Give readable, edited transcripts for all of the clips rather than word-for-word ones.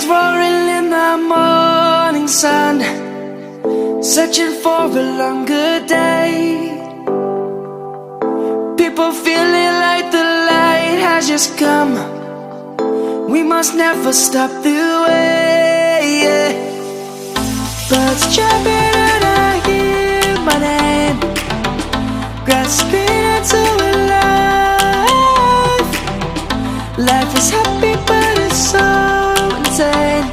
lions roaring in the morning sun, searching for a longer day. People feeling like the light has just come. We must never stop the way, yeah. Birds chirping and I hear my name, grasping into a life. Life is happy but it's so insane.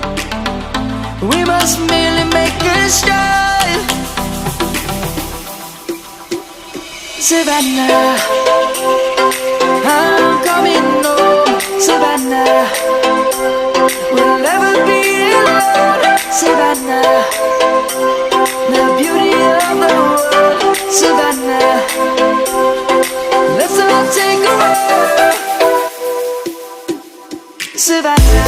We must merely make a start. Savannah, I'm coming home. Savannah, we'll never be alone. Savannah, the beauty of the world. Savannah, let's all take a ride. Savannah,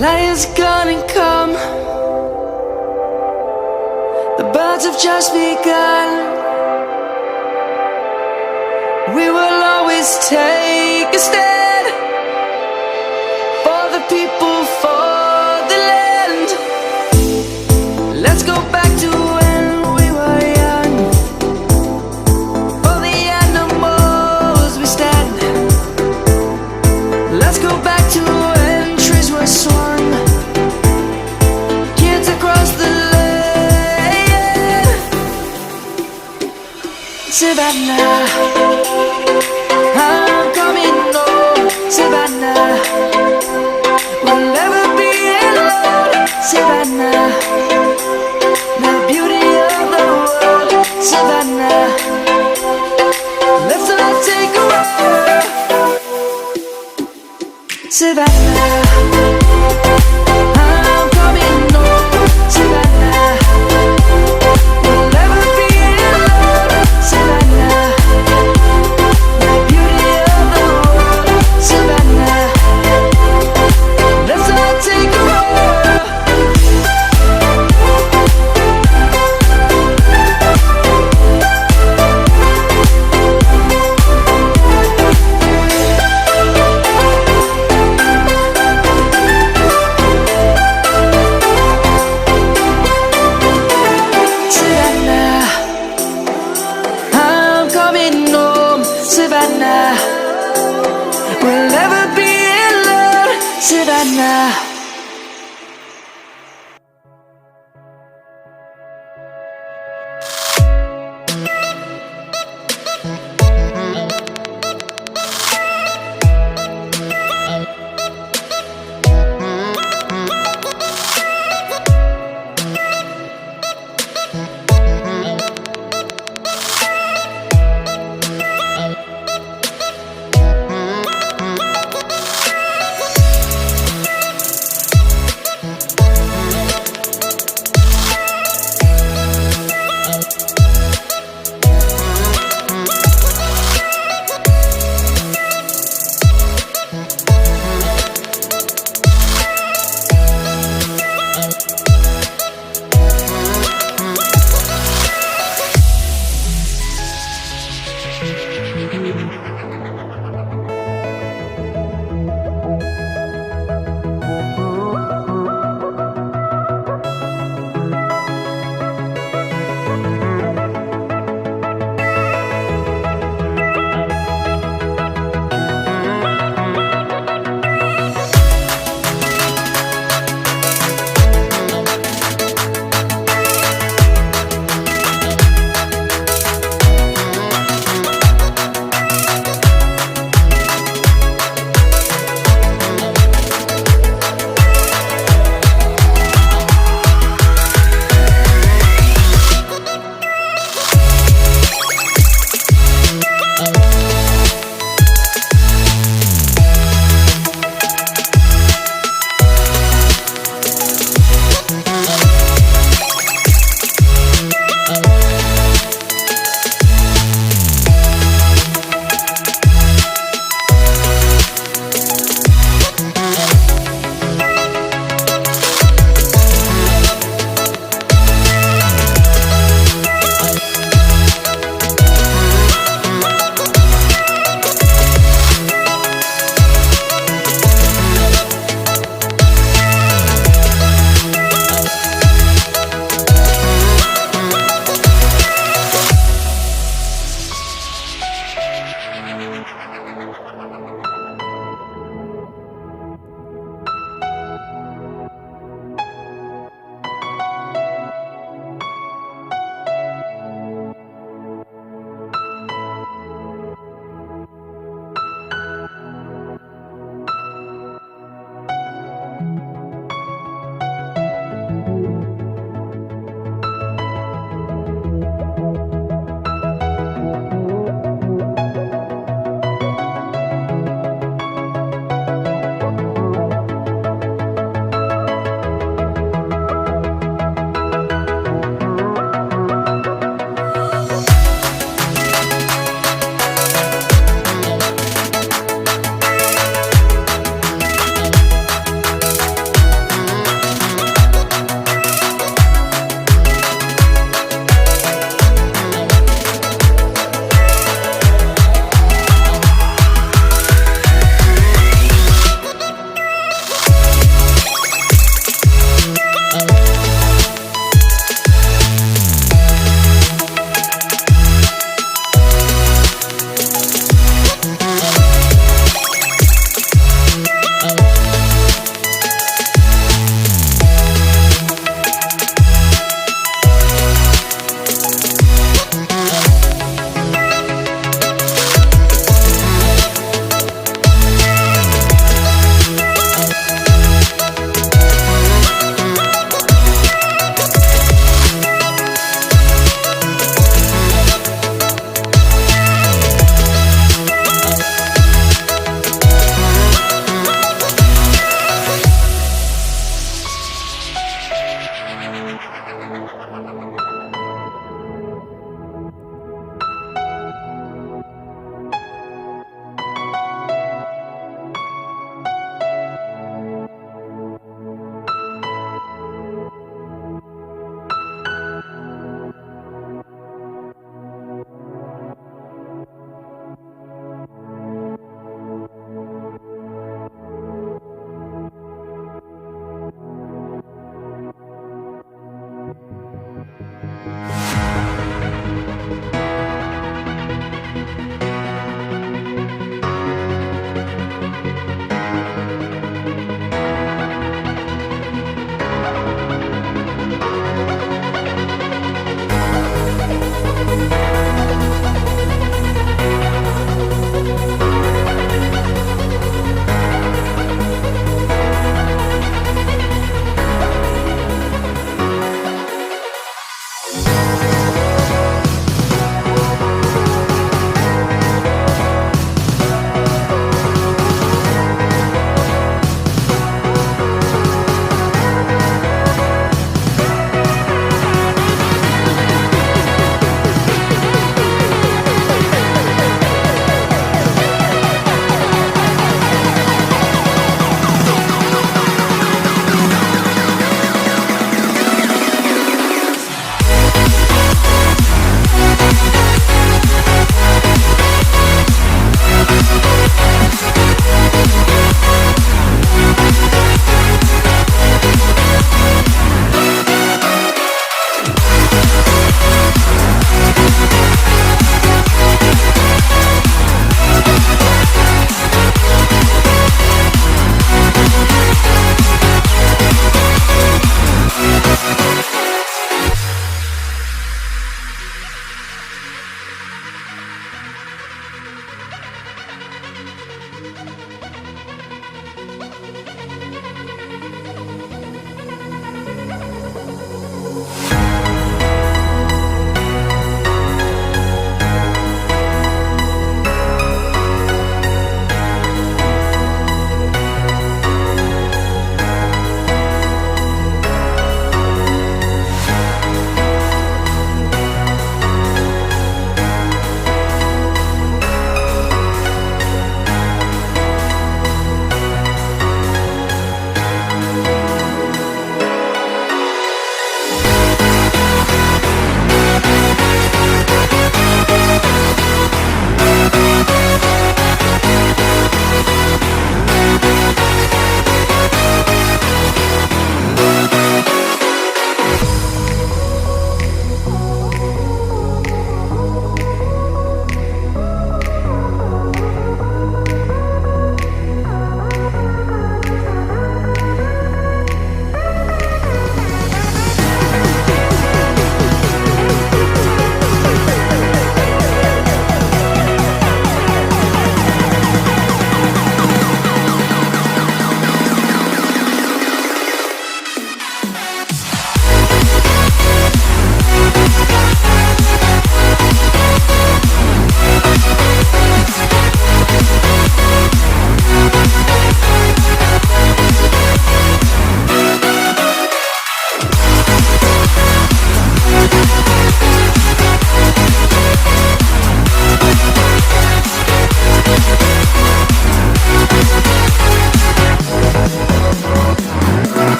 light is gonna come. The birds have just begun. We will always take a stand for the people, for the land. Let's go back to when we were young. For the animals we stand. Let's go back to when trees were swung, kids across the land. Savannah, I'm coming home. Savannah, we'll never be alone. Savannah, the beauty of the world. Savannah, let's all take a ride. Savannah, I'm coming home. Savannah, we'll never be alone. Savannah, the beauty of the world. Savannah, let's all take a ride. Savannah, I'm coming home. Savannah, we'll never be alone. Savannah.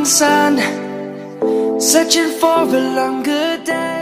sun, searching for a longer day.